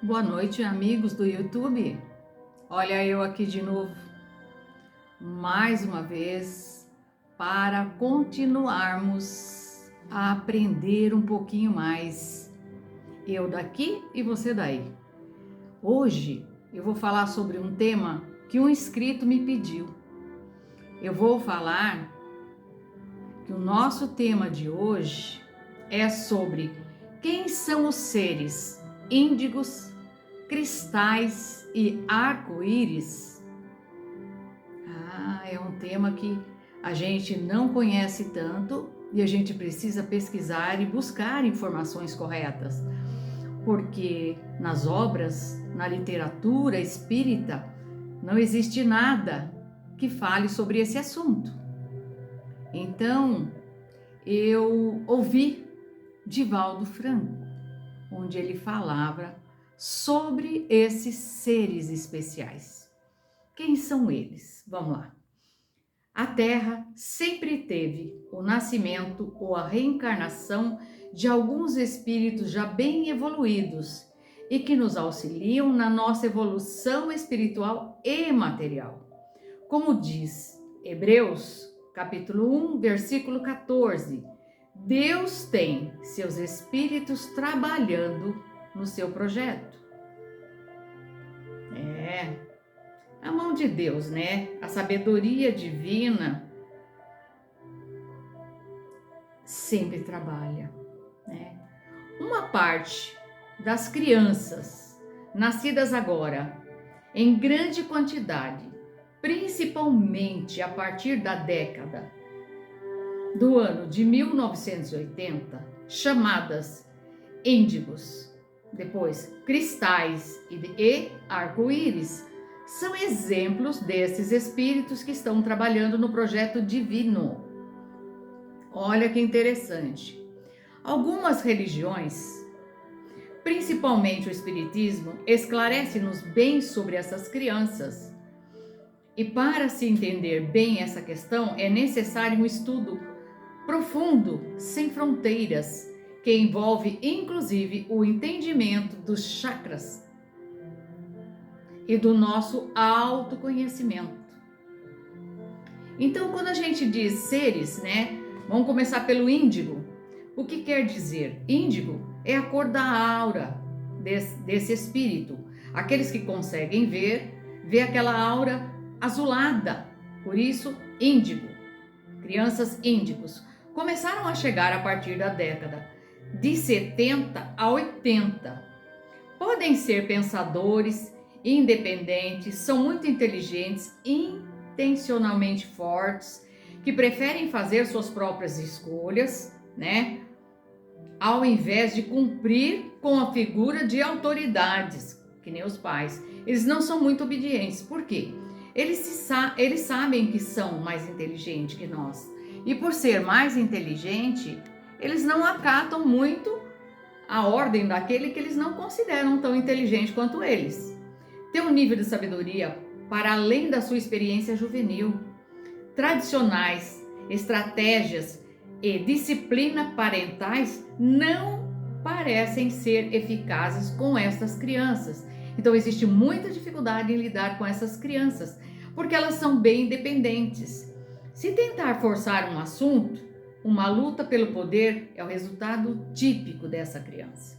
Boa noite, amigos do YouTube. Olha eu aqui de novo, mais uma vez, para continuarmos a aprender um pouquinho mais. Eu daqui e você daí. Hoje eu vou falar sobre um tema que um inscrito me pediu. Eu vou falar que o nosso tema de hoje é sobre quem são os seres índigos, cristais e arco-íris. É um tema que a gente não conhece tanto e a gente precisa pesquisar e buscar informações corretas, porque nas obras, na literatura espírita, não existe nada que fale sobre esse assunto. Então, eu ouvi Divaldo Franco, onde ele falava sobre esses seres especiais. Quem são eles? Vamos lá. A Terra sempre teve o nascimento ou a reencarnação de alguns espíritos já bem evoluídos e que nos auxiliam na nossa evolução espiritual e material. Como diz Hebreus, capítulo 1, versículo 14, Deus tem seus espíritos trabalhando no seu projeto. A mão de Deus, né? A sabedoria divina sempre trabalha, né? Uma parte das crianças nascidas agora em grande quantidade, principalmente a partir da década do ano de 1980, chamadas índigos, depois cristais e arco-íris, são exemplos desses espíritos que estão trabalhando no projeto divino. Olha que interessante. Algumas religiões, principalmente o espiritismo, esclarece-nos bem sobre essas crianças. E para se entender bem essa questão, é necessário um estudo profundo, sem fronteiras, que envolve inclusive o entendimento dos chakras e do nosso autoconhecimento. Então, quando a gente diz seres, né? Vamos começar pelo índigo. O que quer dizer? Índigo é a cor da aura desse espírito. Aqueles que conseguem ver aquela aura azulada. Por isso, índigo. Crianças índigos começaram a chegar a partir da década de 70 a 80. Podem ser pensadores, independentes, são muito inteligentes, intencionalmente fortes, que preferem fazer suas próprias escolhas, né? Ao invés de cumprir com a figura de autoridades, que nem os pais. Eles não são muito obedientes. Por quê? Eles sabem que são mais inteligentes que nós. E por ser mais inteligente, eles não acatam muito a ordem daquele que eles não consideram tão inteligente quanto eles. Tem um nível de sabedoria para além da sua experiência juvenil. Tradicionais, estratégias e disciplina parentais não parecem ser eficazes com estas crianças. Então existe muita dificuldade em lidar com essas crianças, porque elas são bem independentes. Se tentar forçar um assunto, uma luta pelo poder é o resultado típico dessa criança.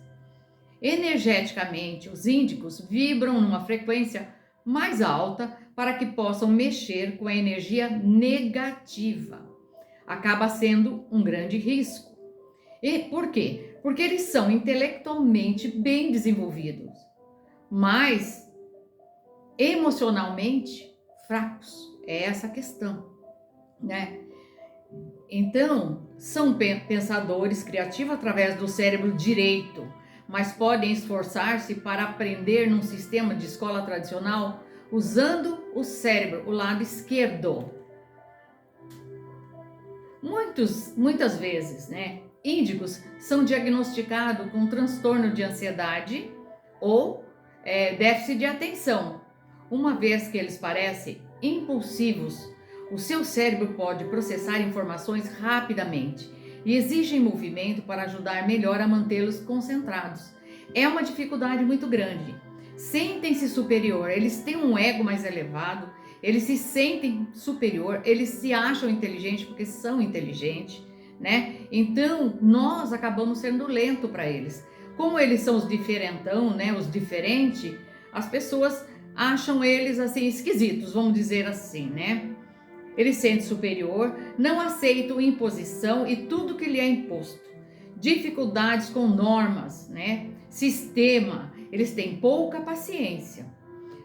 Energeticamente, os índicos vibram numa frequência mais alta para que possam mexer com a energia negativa. Acaba sendo um grande risco. E por quê? Porque eles são intelectualmente bem desenvolvidos, mas emocionalmente fracos. É essa a questão, né? Então, são pensadores criativos através do cérebro direito, mas podem esforçar-se para aprender num sistema de escola tradicional usando o cérebro, o lado esquerdo. Muitas vezes, né, índigos são diagnosticados com transtorno de ansiedade ou déficit de atenção. Uma vez que eles parecem impulsivos, o seu cérebro pode processar informações rapidamente e exigem movimento para ajudar melhor a mantê-los concentrados. é uma dificuldade muito grande. Sentem-se superior, eles têm um ego mais elevado, eles se sentem superior, eles se acham inteligentes porque são inteligentes, né? Então, nós acabamos sendo lento para eles. Como eles são os diferentão, né? Os diferentes, as pessoas acham eles assim esquisitos, vamos dizer assim, né? Ele se sente superior, não aceita imposição e tudo que lhe é imposto. Dificuldades com normas, né? Sistema, eles têm pouca paciência.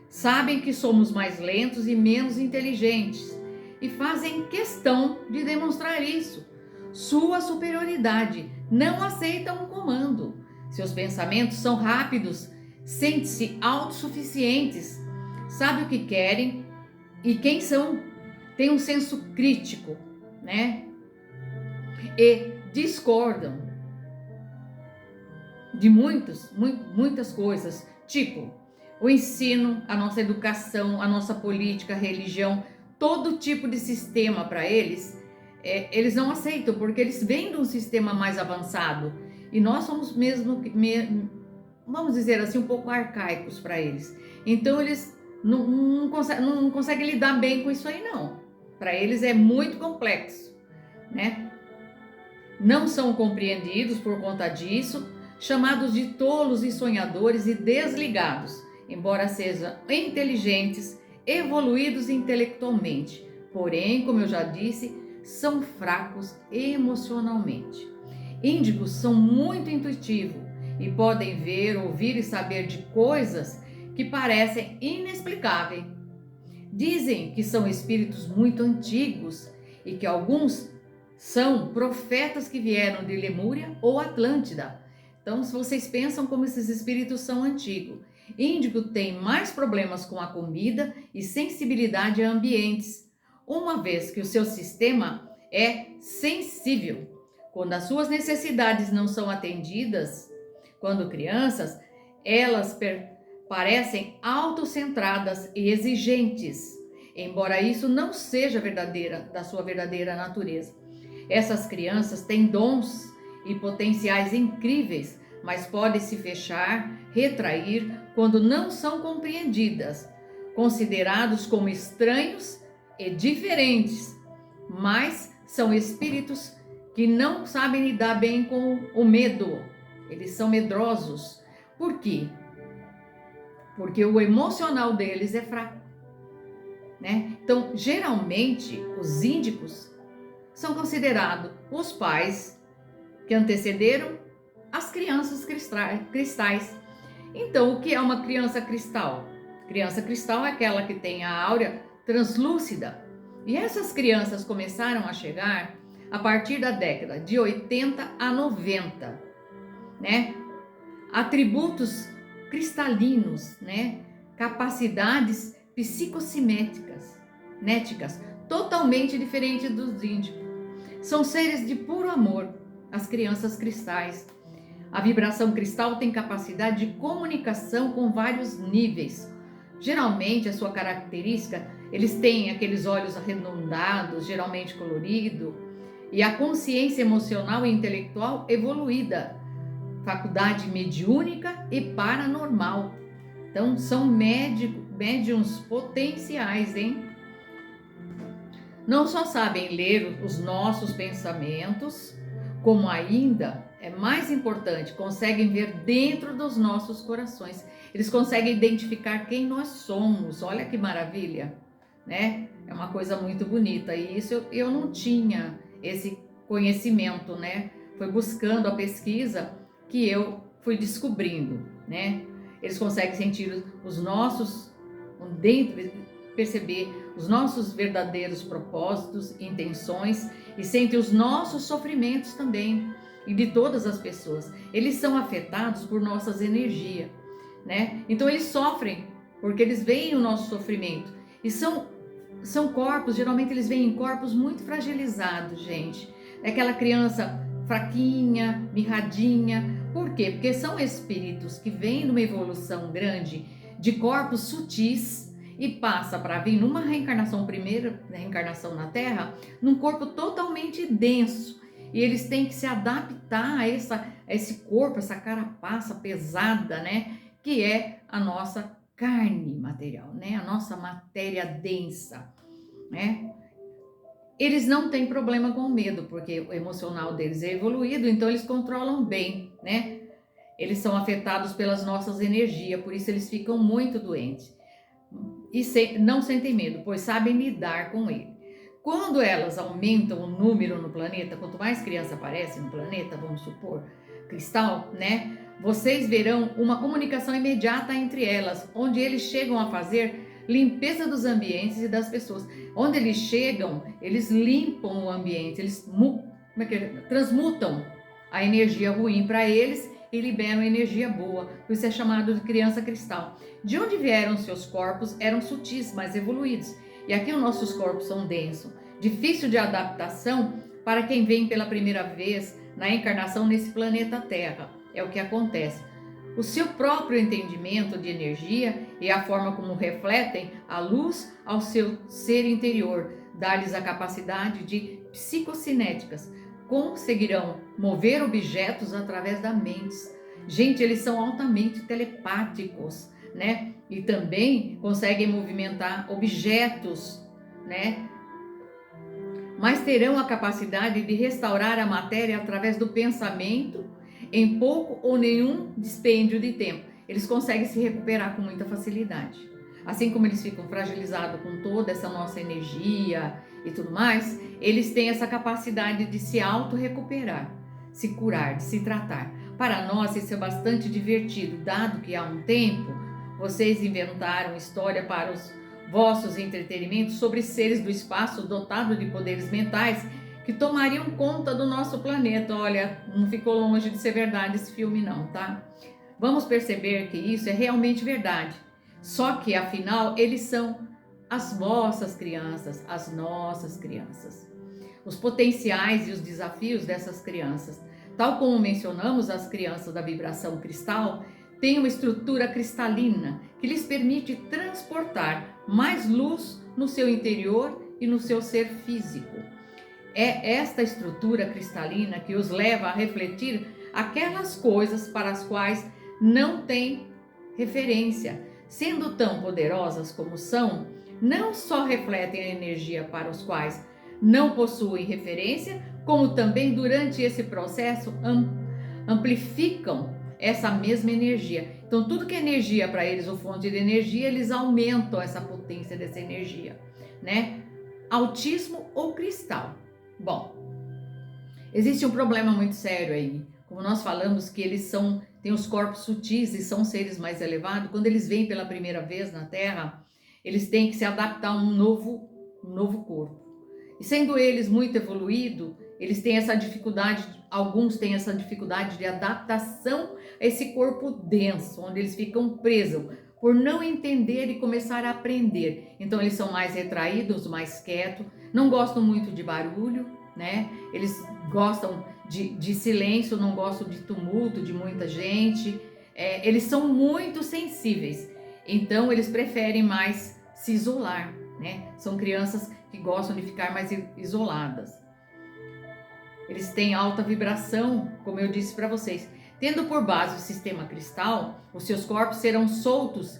Sabem que somos mais lentos e menos inteligentes e fazem questão de demonstrar isso. Sua superioridade, não aceitam um comando. Seus pensamentos são rápidos, sentem-se autossuficientes, sabem o que querem e quem são, têm um senso crítico, né? E discordam de muitas coisas, tipo o ensino, a nossa educação, a nossa política, a religião, todo tipo de sistema para eles, eles não aceitam, porque eles vêm de um sistema mais avançado e nós somos mesmo, vamos dizer assim, um pouco arcaicos para eles. Então eles não conseguem lidar bem com isso aí não. Para eles é muito complexo, né? Não são compreendidos por conta disso, chamados de tolos e sonhadores e desligados, embora sejam inteligentes, evoluídos intelectualmente. Porém, como eu já disse, são fracos emocionalmente. Índigos são muito intuitivos e podem ver, ouvir e saber de coisas que parecem inexplicáveis. Dizem que são espíritos muito antigos e que alguns são profetas que vieram de Lemúria ou Atlântida. Então, se vocês pensam como esses espíritos são antigos. Índigo tem mais problemas com a comida e sensibilidade a ambientes, uma vez que o seu sistema é sensível. Quando as suas necessidades não são atendidas, quando crianças, elas parecem autocentradas e exigentes, embora isso não seja da sua verdadeira natureza. Essas crianças têm dons e potenciais incríveis, mas podem se fechar, retrair quando não são compreendidas, considerados como estranhos e diferentes, mas são espíritos que não sabem lidar bem com o medo. Eles são medrosos. Por quê? Porque o emocional deles é fraco, né? Então, geralmente, os índicos são considerados os pais que antecederam as crianças cristais. Então, o que é uma criança cristal? Criança cristal é aquela que tem a áurea translúcida. E essas crianças começaram a chegar a partir da década de 80 a 90, né? Atributos cristalinos, né? Capacidades psicossimétricas, totalmente diferentes dos índicos. São seres de puro amor, as crianças cristais. A vibração cristal tem capacidade de comunicação com vários níveis. Geralmente, a sua característica, eles têm aqueles olhos arredondados, geralmente colorido, e a consciência emocional e intelectual evoluída, faculdade mediúnica e paranormal. Então, são médiums potenciais, hein? Não só sabem ler os nossos pensamentos, como ainda, é mais importante, conseguem ver dentro dos nossos corações. Eles conseguem identificar quem nós somos. Olha que maravilha, né? É uma coisa muito bonita. E isso eu não tinha esse conhecimento, né? Foi buscando a pesquisa que eu fui descobrindo, né? Eles conseguem sentir os nossos, dentro, perceber os nossos verdadeiros propósitos, intenções e sentem os nossos sofrimentos também e de todas as pessoas. Eles são afetados por nossas energias, né? Então eles sofrem porque eles veem o nosso sofrimento e são corpos, geralmente eles veem em corpos muito fragilizados, gente. É aquela criança fraquinha, mirradinha. Por quê? Porque são espíritos que vêm numa evolução grande de corpos sutis e passa para vir numa reencarnação, primeira reencarnação na Terra, num corpo totalmente denso. e eles têm que se adaptar a esse corpo, essa carapaça pesada, né? Que é a nossa carne material, né? A nossa matéria densa, né? Eles não têm problema com o medo, porque o emocional deles é evoluído, então eles controlam bem, né? Eles são afetados pelas nossas energias, por isso eles ficam muito doentes. E não sentem medo, pois sabem lidar com ele. Quando elas aumentam o número no planeta, quanto mais criança aparece no planeta, vamos supor, cristal, né? Vocês verão uma comunicação imediata entre elas, onde eles chegam a fazer limpeza dos ambientes e das pessoas. Onde eles chegam, eles limpam o ambiente, eles transmutam a energia ruim para eles e liberam energia boa. Por isso é chamado de criança cristal. De onde vieram seus corpos eram sutis, mais evoluídos. E aqui os nossos corpos são densos, difícil de adaptação para quem vem pela primeira vez na encarnação nesse planeta Terra. É o que acontece. O seu próprio entendimento de energia e a forma como refletem a luz ao seu ser interior dá-lhes a capacidade de psicocinéticas. Conseguirão mover objetos através da mente. Gente, eles são altamente telepáticos, né? E também conseguem movimentar objetos, né? Mas terão a capacidade de restaurar a matéria através do pensamento em pouco ou nenhum dispêndio de tempo. Eles conseguem se recuperar com muita facilidade. Assim como eles ficam fragilizados com toda essa nossa energia e tudo mais, eles têm essa capacidade de se auto-recuperar, se curar, de se tratar. Para nós isso é bastante divertido, dado que há um tempo vocês inventaram história para os vossos entretenimentos sobre seres do espaço dotados de poderes mentais que tomariam conta do nosso planeta. Olha, não ficou longe de ser verdade esse filme não, tá? Vamos perceber que isso é realmente verdade. Só que, afinal, eles são as vossas crianças, as nossas crianças. Os potenciais e os desafios dessas crianças. Tal como mencionamos, as crianças da vibração cristal têm uma estrutura cristalina que lhes permite transportar mais luz no seu interior e no seu ser físico. É esta estrutura cristalina que os leva a refletir aquelas coisas para as quais não têm referência. Sendo tão poderosas como são, não só refletem a energia para os quais não possuem referência, como também durante esse processo amplificam essa mesma energia. Então, tudo que é energia para eles, ou fonte de energia, eles aumentam essa potência dessa energia, né? Autismo ou cristal? Bom, existe um problema muito sério aí. Como nós falamos que eles têm os corpos sutis e são seres mais elevados, quando eles vêm pela primeira vez na Terra, eles têm que se adaptar a um novo corpo. E sendo eles muito evoluídos, eles têm essa dificuldade, alguns têm essa dificuldade de adaptação a esse corpo denso, onde eles ficam presos, por não entender e começar a aprender. Então eles são mais retraídos, mais quietos, não gostam muito de barulho, né? Eles gostam de silêncio, não gostam de tumulto, de muita gente. Eles são muito sensíveis, então eles preferem mais se isolar, né? São crianças que gostam de ficar mais isoladas. Eles têm alta vibração, como eu disse para vocês. Tendo por base o sistema cristal, os seus corpos serão soltos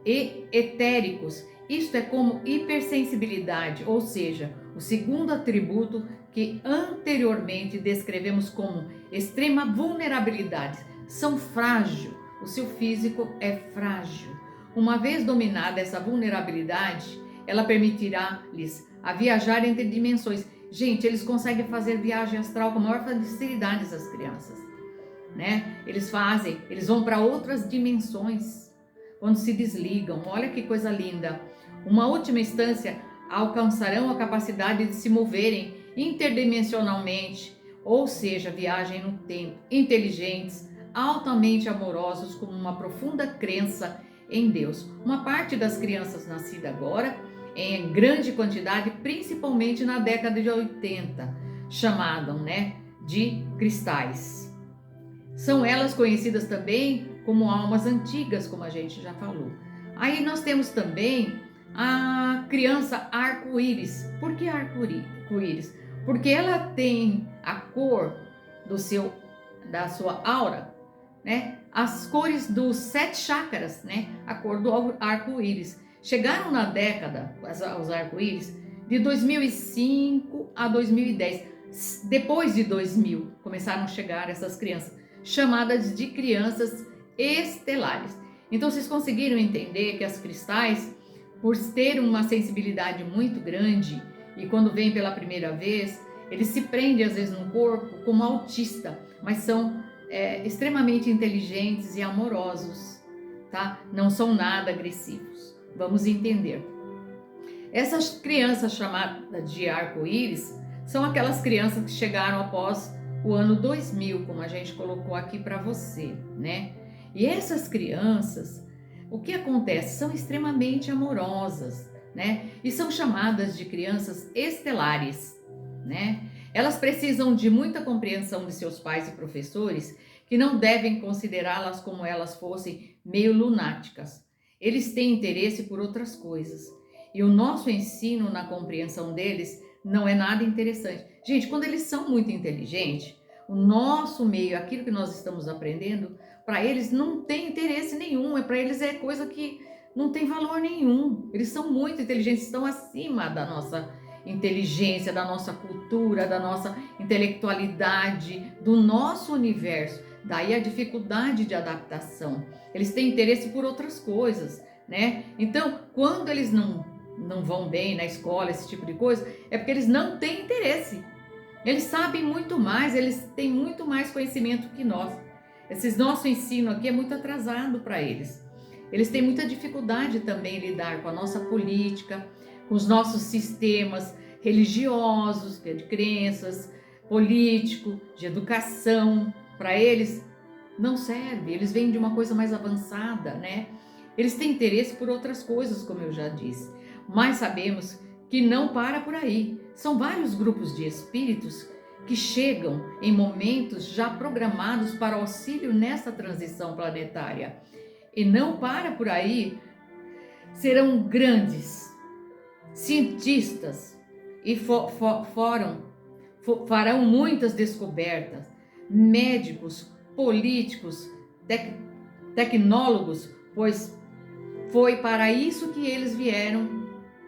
e etéricos. Isto é como hipersensibilidade, ou seja, o segundo atributo que anteriormente descrevemos como extrema vulnerabilidade. São frágeis, o seu físico é frágil. Uma vez dominada essa vulnerabilidade, ela permitirá-lhes a viajar entre dimensões. Gente, eles conseguem fazer viagem astral com a maior facilidade, essas crianças, né? Eles vão para outras dimensões quando se desligam. Olha que coisa linda. Uma última instância, alcançarão a capacidade de se moverem interdimensionalmente, ou seja, viagem no tempo, inteligentes, altamente amorosos, com uma profunda crença em Deus. Uma parte das crianças nascidas agora, em grande quantidade, principalmente na década de 80, chamadas, né, de cristais. São elas conhecidas também como almas antigas, como a gente já falou. Aí nós temos também a criança arco-íris. Por que arco-íris? porque ela tem a cor da sua aura, né? As cores dos 7 chakras, né? A cor do arco-íris. Chegaram na década, os arco-íris, de 2005 a 2010. Depois de 2000, começaram a chegar essas crianças, chamadas de crianças estelares. Então, vocês conseguiram entender que as cristais, por ter uma sensibilidade muito grande, e quando vem pela primeira vez, eles se prendem às vezes no corpo como autista, mas são extremamente inteligentes e amorosos, tá? Não são nada agressivos. Vamos entender. Essas crianças chamadas de arco-íris são aquelas crianças que chegaram após o ano 2000, como a gente colocou aqui para você, né? E essas crianças, o que acontece? São extremamente amorosas, né? E são chamadas de crianças estelares, né? Elas precisam de muita compreensão de seus pais e professores, que não devem considerá-las como elas fossem meio lunáticas. Eles têm interesse por outras coisas. E o nosso ensino na compreensão deles não é nada interessante. Gente, quando eles são muito inteligentes, o nosso meio, aquilo que nós estamos aprendendo, para eles não tem interesse nenhum. Para eles é coisa que não tem valor nenhum. Eles são muito inteligentes, estão acima da nossa inteligência, da nossa cultura, da nossa intelectualidade, do nosso universo. Daí a dificuldade de adaptação. Eles têm interesse por outras coisas, né? Então, quando eles não vão bem na escola, esse tipo de coisa, é porque eles não têm interesse. Eles sabem muito mais, eles têm muito mais conhecimento que nós. Esse nosso ensino aqui é muito atrasado para eles. Eles têm muita dificuldade também em lidar com a nossa política, com os nossos sistemas religiosos, de crenças, político, de educação. Para eles não serve, eles vêm de uma coisa mais avançada, né? Eles têm interesse por outras coisas, como eu já disse, mas sabemos que não para por aí. São vários grupos de espíritos que chegam em momentos já programados para auxílio nessa transição planetária. E não para por aí, serão grandes cientistas e farão muitas descobertas, médicos, políticos, tecnólogos, pois foi para isso que eles vieram,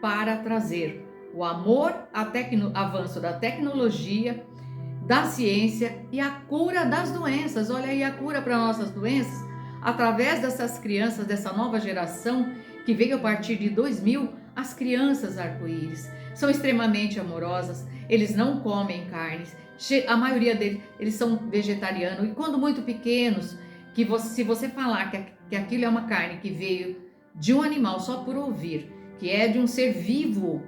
para trazer o amor, avanço da tecnologia, da ciência e a cura das doenças. Olha aí a cura para nossas doenças, através dessas crianças, dessa nova geração que veio a partir de 2000, as crianças arco-íris. São extremamente amorosas, eles não comem carnes, a maioria deles eles são vegetarianos, e quando muito pequenos, se você falar que aquilo é uma carne que veio de um animal só por ouvir, que é de um ser vivo,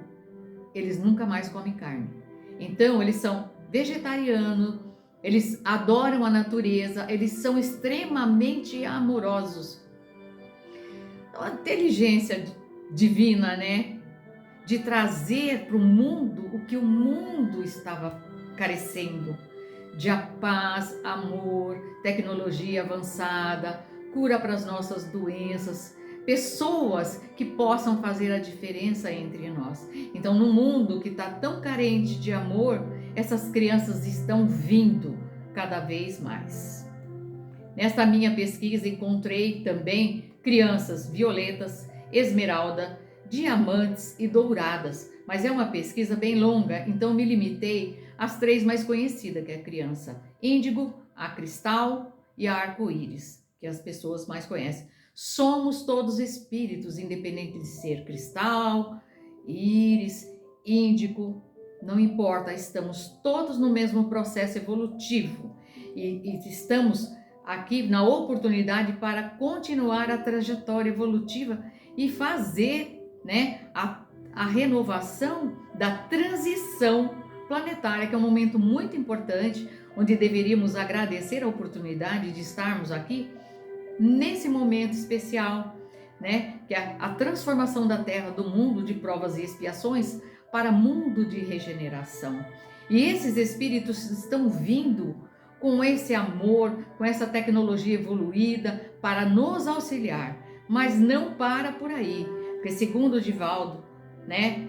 eles nunca mais comem carne. Então eles são vegetarianos, eles adoram a natureza, eles são extremamente amorosos. Então, a inteligência divina, né? De trazer para o mundo o que o mundo estava carecendo, de paz, amor, tecnologia avançada, cura para as nossas doenças, pessoas que possam fazer a diferença entre nós. Então, no mundo que está tão carente de amor, essas crianças estão vindo cada vez mais. Nesta minha pesquisa, encontrei também crianças violetas, esmeralda, diamantes e douradas, mas é uma pesquisa bem longa, então me limitei às 3 mais conhecidas, que é a criança índigo, a cristal e a arco-íris, que as pessoas mais conhecem. Somos todos espíritos, independente de ser cristal, íris, índigo, não importa, estamos todos no mesmo processo evolutivo e estamos aqui na oportunidade para continuar a trajetória evolutiva e fazer, né, a renovação da transição planetária, que é um momento muito importante, onde deveríamos agradecer a oportunidade de estarmos aqui nesse momento especial, né, que é a transformação da Terra, do mundo de provas e expiações para mundo de regeneração. E esses espíritos estão vindo com esse amor, com essa tecnologia evoluída para nos auxiliar, mas não para por aí, porque segundo o Divaldo, né,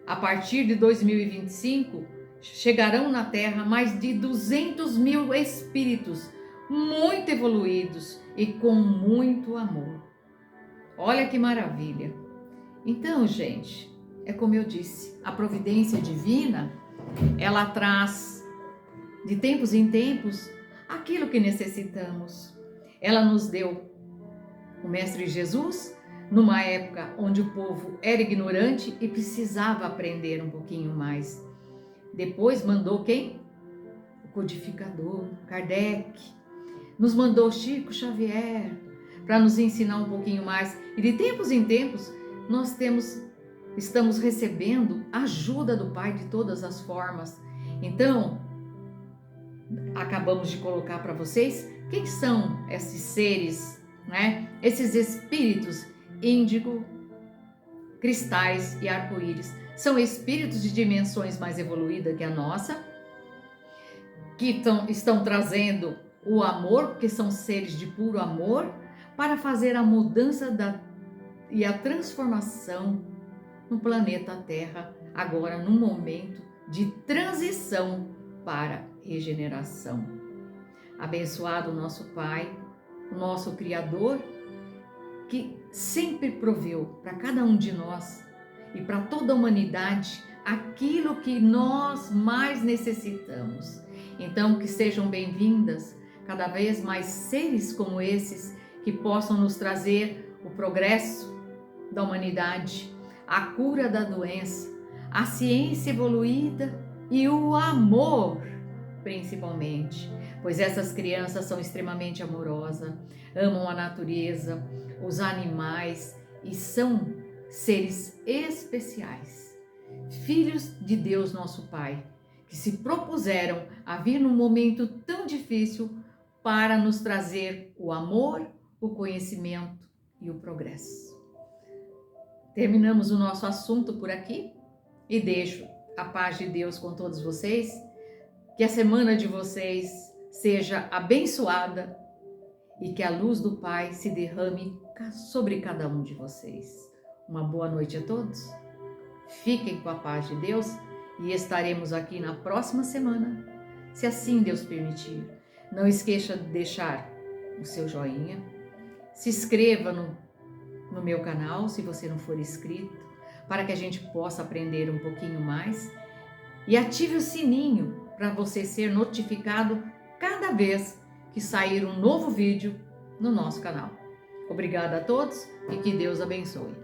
a partir de 2025 chegarão na Terra mais de 200 mil espíritos muito evoluídos e com muito amor. Olha que maravilha! Então, gente, é como eu disse, a providência divina, ela traz de tempos em tempos aquilo que necessitamos. Ela nos deu o Mestre Jesus numa época onde o povo era ignorante e precisava aprender um pouquinho mais. Depois mandou quem? O codificador, Kardec. Nos mandou Chico Xavier para nos ensinar um pouquinho mais. E de tempos em tempos nós estamos recebendo ajuda do Pai de todas as formas. Então, acabamos de colocar para vocês quem são esses seres, né? Esses espíritos índigo, cristais e arco-íris. São espíritos de dimensões mais evoluídas que a nossa, que estão trazendo o amor, porque são seres de puro amor, para fazer a mudança e a transformação no planeta Terra, agora num momento de transição para regeneração. Abençoado o nosso Pai, o nosso Criador, que sempre proveu para cada um de nós e para toda a humanidade aquilo que nós mais necessitamos. Então, que sejam bem-vindas cada vez mais seres como esses que possam nos trazer o progresso da humanidade, a cura da doença, a ciência evoluída e o amor, principalmente, pois essas crianças são extremamente amorosas, amam a natureza, os animais e são seres especiais, filhos de Deus nosso Pai, que se propuseram a vir num momento tão difícil para nos trazer o amor, o conhecimento e o progresso. Terminamos o nosso assunto por aqui e deixo a paz de Deus com todos vocês, que a semana de vocês seja abençoada e que a luz do Pai se derrame sobre cada um de vocês. Uma boa noite a todos, fiquem com a paz de Deus e estaremos aqui na próxima semana, se assim Deus permitir. Não esqueça de deixar o seu joinha, se inscreva no meu canal, se você não for inscrito, para que a gente possa aprender um pouquinho mais, e ative o sininho para você ser notificado cada vez que sair um novo vídeo no nosso canal. Obrigada a todos e que Deus abençoe.